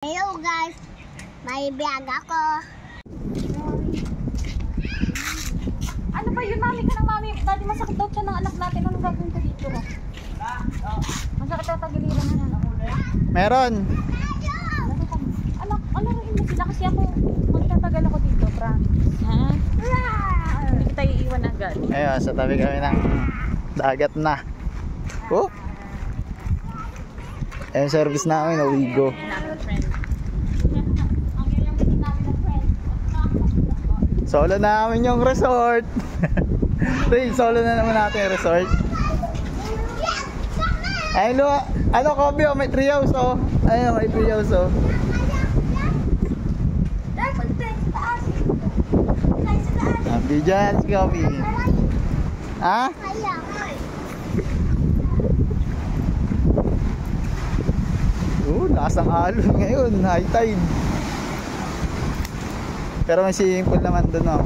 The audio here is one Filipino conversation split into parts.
Hello guys, may vlog ako. Ano ba yun, mami ka ng mami? Dati masakit daw siya ng anak natin. Anong gagawin ka dito? Masakit daw tagiliran na lang. Meron. Ano rin mo sila? Kasi ako, magtatagal ako dito, promise. Ha? Hindi kita iiwan agad. Ayun, sa tabi kami ng dagat na. Oh! Ayun, service namin, Owigo. Solo na namin yung resort. Ray, solo na naman natin yung resort. Ayun, ano, Kobe, oh, may treehouse, oh. Ayun, may treehouse, oh. Happy dyan, si Kobe. Ha? Lasang alon ngayon, high tide. Pero may swimming pool naman doon, no?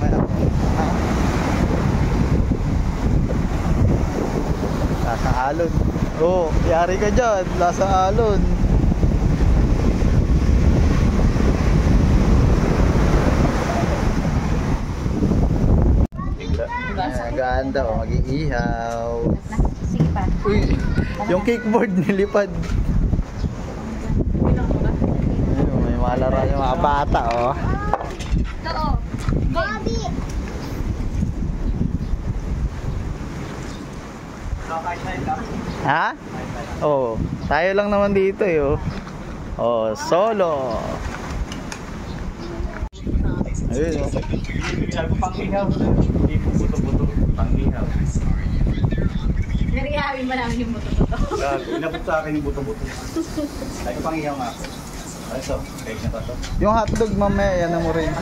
Lasang alon. Oh, yari ka dyan, lasang alon. Ganda, oh, mag-iihaw. Sige pa. Uy, yung kickboard nilipad. Ayun, may malaro yung mga bata, oh. Oo. Bobby! Ha? Oh, tayo lang naman dito, eh, oh. Oh, solo. Ayun, oh. Pang-ihaw. Hindi po buto-buto. Pang-ihaw. Narihawin ba namin yung buto-buto? Inabot sa akin yung buto-buto. Ay, pang-ihaw nga ako. Ay, so, kahit na to. Yung hotdog mamaya, yan mo rin.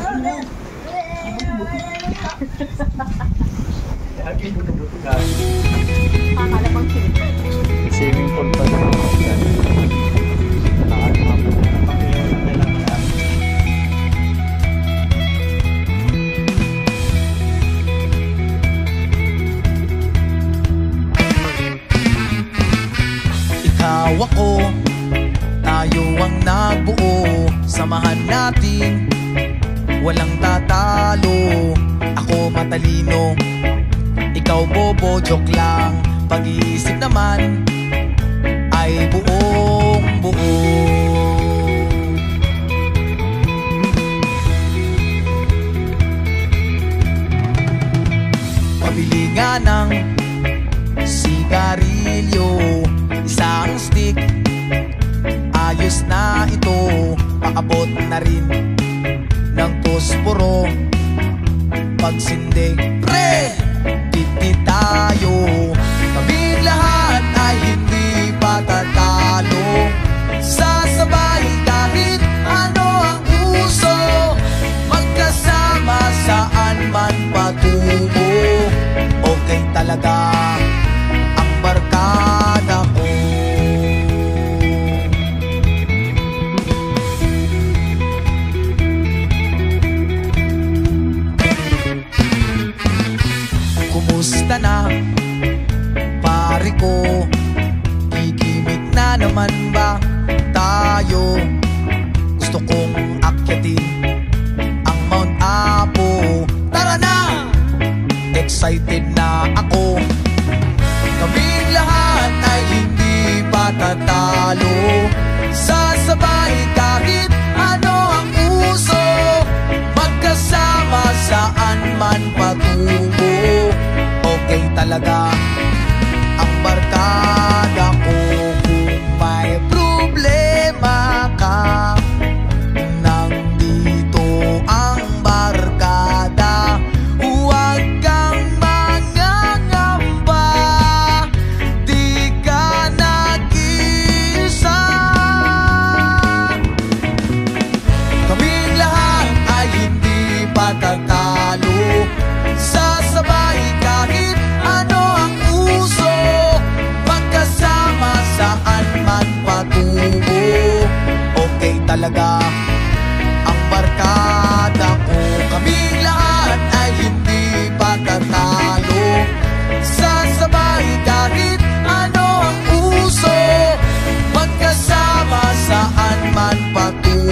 Lagi yung buto-buto ka. Akala pang Swimming pool pa rin. Ikaw ako, tayo ang nabuo. Samahan natin, walang tatalo. Ako matalino, ikaw bobo, joke lang. Pag-iisip naman ay buong buo. Pabili nga ng sigarilyo, isang stick, ayos na ito. Paabot na rin ng posporo. Pagsindi, pre, titi tayo. Kaming lahat ay hindi patatalo. Sasabay kahit ano ang uso. Magkasama saan man patungo. Okay talaga ang barkada ko. Kumusta na, pare ko? Gigimik na naman ba tayo? Gusto kong akyatin ang Mount Apo. Tara na! Excited na ako. Kaming lahat ay hindi patatalo. Sasabay kahit ano ang uso. Magkasama saan man patungo. Okay talaga ang barkada ko. Kung may problema ka, nandito ang barkada. Huwag kang mangangamba, di ka nag-iisa. Kaming lahat ay hindi patatalo. Sasabay kahit ano ang uso. Magkasama saan man patungo. Okay talaga ang barkada ko. Kaming lahat ay hindi patatalo. Sasabay kahit ano ang uso. Magkasama saan man patungo.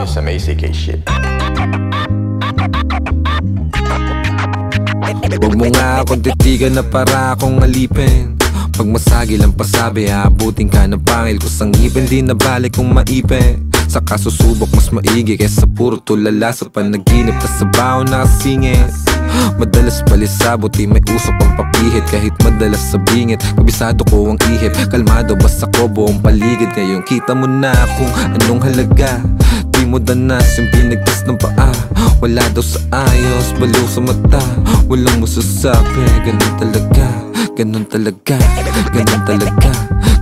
Some ACK shit. Huwag mo nga akong titigan na para akong alipin. Pag masagi lang pasabi, aabutin ka ng pangil ko sang ngipin. Di na balik kung maipe. Sa kasusubok mas maigi kaysa puro tulala sa panaginip na sa baon na kasingit. Madalas palisabot, di may usok ang papihit. Kahit madalas sa bingit, kabisado ko ang ihip. Kalmado basta ko buong paligid. Ngayon kita mo na kung anong halaga. Di mo danas yung pinagtas ng paa. Wala daw sa ayos, baliw sa mata. Walang masasabi, ganun talaga. Ganun talaga, ganun talaga.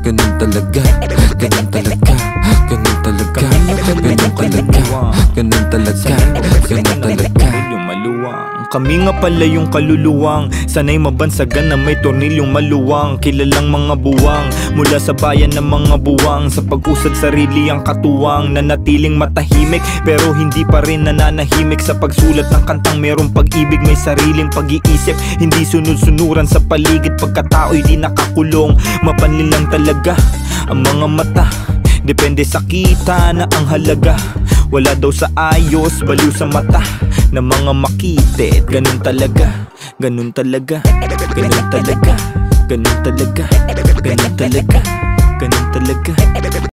Ganun talaga, ganun talaga. Ganun talaga, ganun talaga. Ganun talaga, ganun talaga. Kami nga pala yung kaluluwang sanay mabansagan na may tornilyong maluwang. Kilalang mga buwang mula sa bayan ng mga buwang. Sa pag-usad sarili ang katuwang. Nanatiling matahimik pero hindi pa rin nananahimik. Sa pagsulat ng kantang merong pag-ibig. May sariling pag-iisip, hindi sunod-sunuran sa paligid. Pagkatao'y di nakakulong, mapanlin lang talaga ang mga mata. Depende sa kita na ang halaga. Wala daw sa ayos, baliw sa mata na mga makitit. Ganun talaga, ganun talaga. Ganun talaga, ganun talaga. Ganun talaga, ganun talaga.